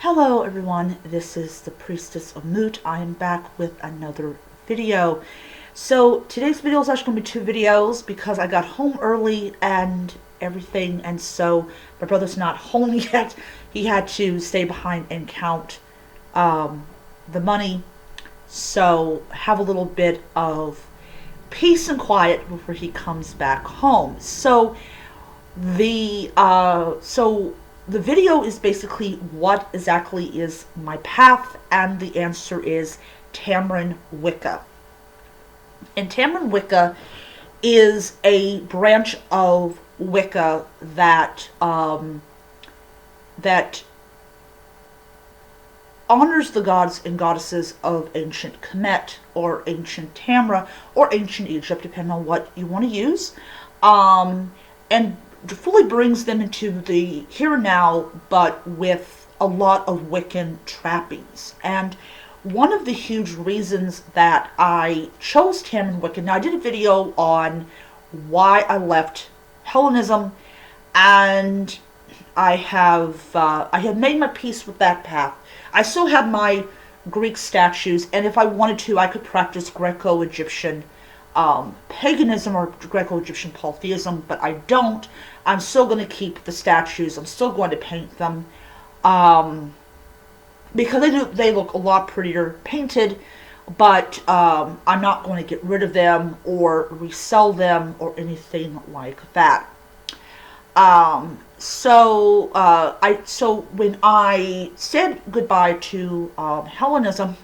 Hello everyone, this is the Priestess of Moot. I am back with another video. So today's video is actually going to be two videos because I got home early and everything, and so my brother's not home yet. He had to stay behind and count the money, so have a little bit of peace and quiet before he comes back home. So the video is basically what exactly is my path, and the answer is Tamarin Wicca. And Tamarin Wicca is a branch of Wicca that that honors the gods and goddesses of ancient Kemet or ancient Tamra or ancient Egypt, depending on what you want to use, and fully brings them into the here and now, but with a lot of Wiccan trappings. And one of the huge reasons that I chose Tamarin Wicca, now I did a video on why I left Hellenism, and I have made my peace with that path. I still have my Greek statues, and if I wanted to, I could practice Greco-Egyptian paganism or Greco-Egyptian polytheism, but I don't. I'm still going to keep the statues. I'm still going to paint them because they look a lot prettier painted, but I'm not going to get rid of them or resell them or anything like that. So when I said goodbye to Hellenism,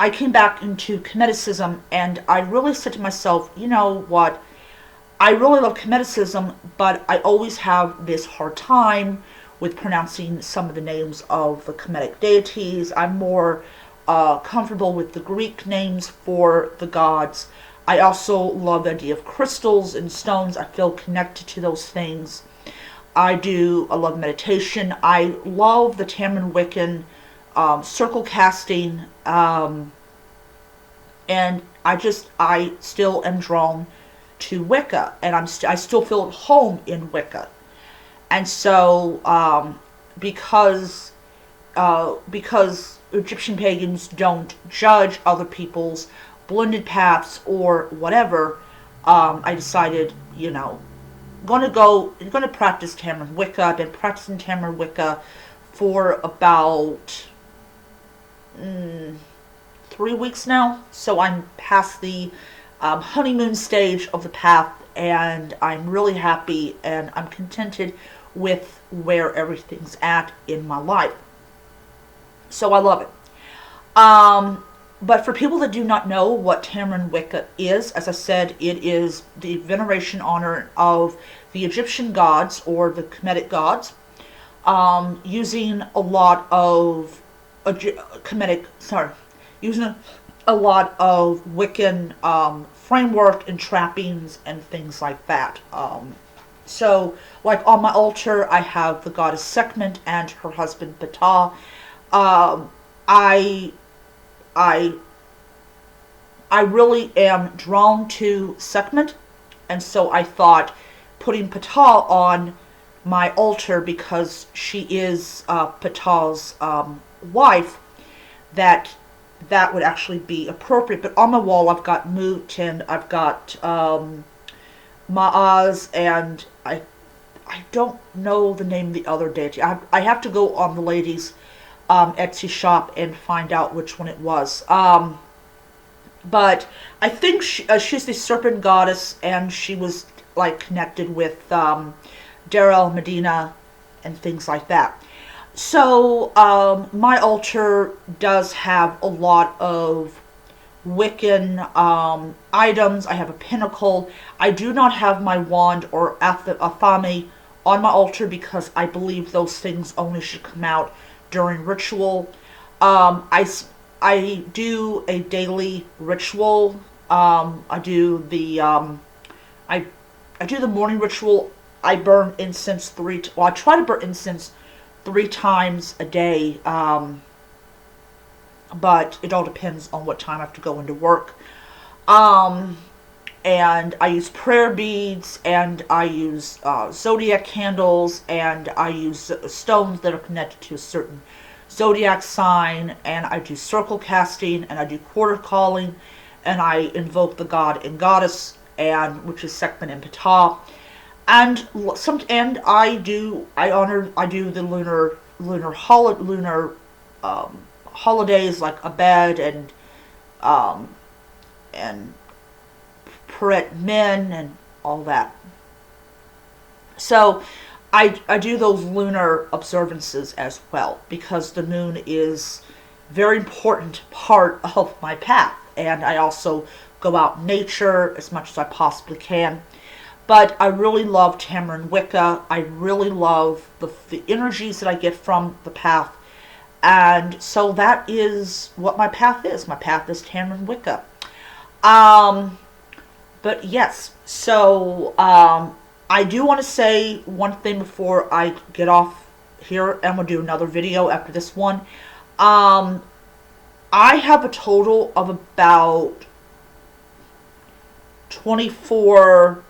I came back into Kemeticism, and I really said to myself, you know what, I really love Kemeticism, but I always have this hard time with pronouncing some of the names of the Kemetic deities. I'm more comfortable with the Greek names for the gods. I also love the idea of crystals and stones. I feel connected to those things. I love meditation. I love the Tamarin Wiccan circle casting, and I still am drawn to Wicca, and I still feel at home in Wicca. And so because Egyptian pagans don't judge other people's blended paths or whatever, I decided, going to practice Tamarin Wicca. I've been practicing Tamarin Wicca for about 3 weeks now, so I'm past the honeymoon stage of the path, and I'm really happy and I'm contented with where everything's at in my life. So I love it. But for people that do not know what Tamarin Wicca is, as I said, it is the veneration honor of the Egyptian gods or the Kemetic gods, using a lot of using a lot of Wiccan framework and trappings and things like that. So, like on my altar, I have the goddess Sekhmet and her husband Ptah. I really am drawn to Sekhmet, and so I thought putting Ptah on my altar, because she is Ptah's wife, that would actually be appropriate. But on my wall I've got Mut, and I've got Ma'az, and I don't know the name of the other deity. I have to go on the ladies' Etsy shop and find out which one it was. But I think she's the serpent goddess, and she was like connected with Deir el-Medina and things like that. So my altar does have a lot of Wiccan items. I have a pinnacle. I do not have my wand or Athame on my altar because I believe those things only should come out during ritual. I do a daily ritual. I do the morning ritual. I burn incense I try to burn incense 3 times a day, but it all depends on what time I have to go into work. And I use prayer beads, and I use zodiac candles, and I use stones that are connected to a certain zodiac sign, and I do circle casting, and I do quarter calling, and I invoke the god and goddess, and which is Sekhmet and Ptah, and I do the lunar holidays like Abed and Peret Men and all that. So I do those lunar observances as well, because the moon is a very important part of my path, and I also go out in nature as much as I possibly can. But I really love Tamaran Wicca. I really love the energies that I get from the path. And so that is what my path is. My path is Tamaran Wicca. But yes, so I do want to say one thing before I get off here, and I'm going to do another video after this one. I have a total of about 24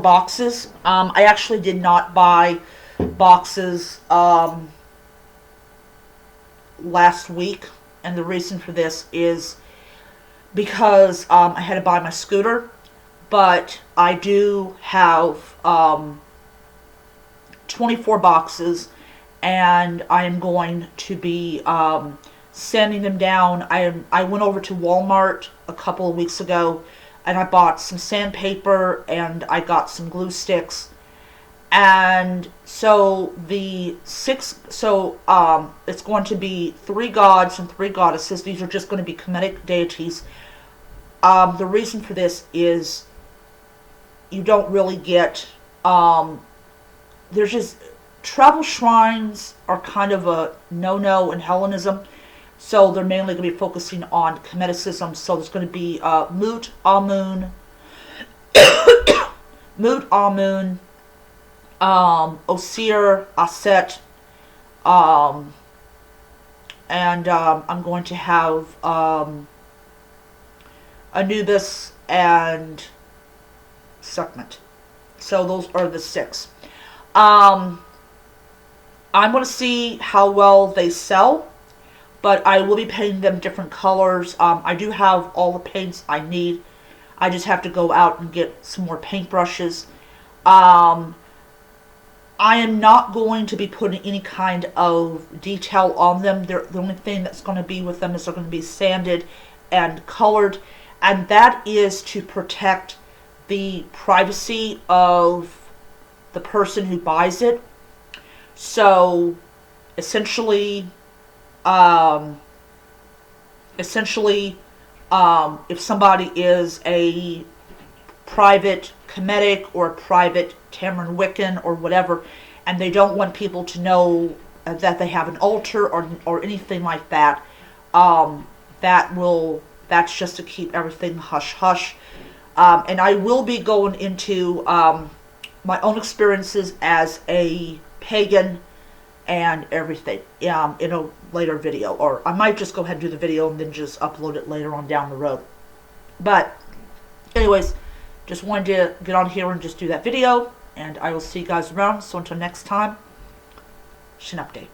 boxes. I actually did not buy boxes last week, and the reason for this is because I had to buy my scooter, but I do have 24 boxes, and I am going to be sanding them down. I went over to Walmart a couple of weeks ago, and I bought some sandpaper, and I got some glue sticks. And so it's going to be 3 gods and 3 goddesses. These are just going to be Kemetic deities. The reason for this is you don't really get, there's just, travel shrines are kind of a no-no in Hellenism. So they're mainly going to be focusing on Kemeticism. So there's going to be Mut, Amun, Osir, Aset, and I'm going to have Anubis and Sekhmet. So those are the 6. I'm going to see how well they sell, but I will be painting them different colors. I do have all the paints I need. I just have to go out and get some more paintbrushes. I am not going to be putting any kind of detail on them. The only thing that's going to be with them is they're going to be sanded and colored, and that is to protect the privacy of the person who buys it. So essentially, if somebody is a private Kemetic or a private Tamaran Wiccan or whatever, and they don't want people to know that they have an altar or anything like that, that's just to keep everything hush hush. And I will be going into my own experiences as a pagan and everything in a later video, or I might just go ahead and do the video and then just upload it later on down the road. But anyways, just wanted to get on here and just do that video, and I will see you guys around. So until next time, Shin update.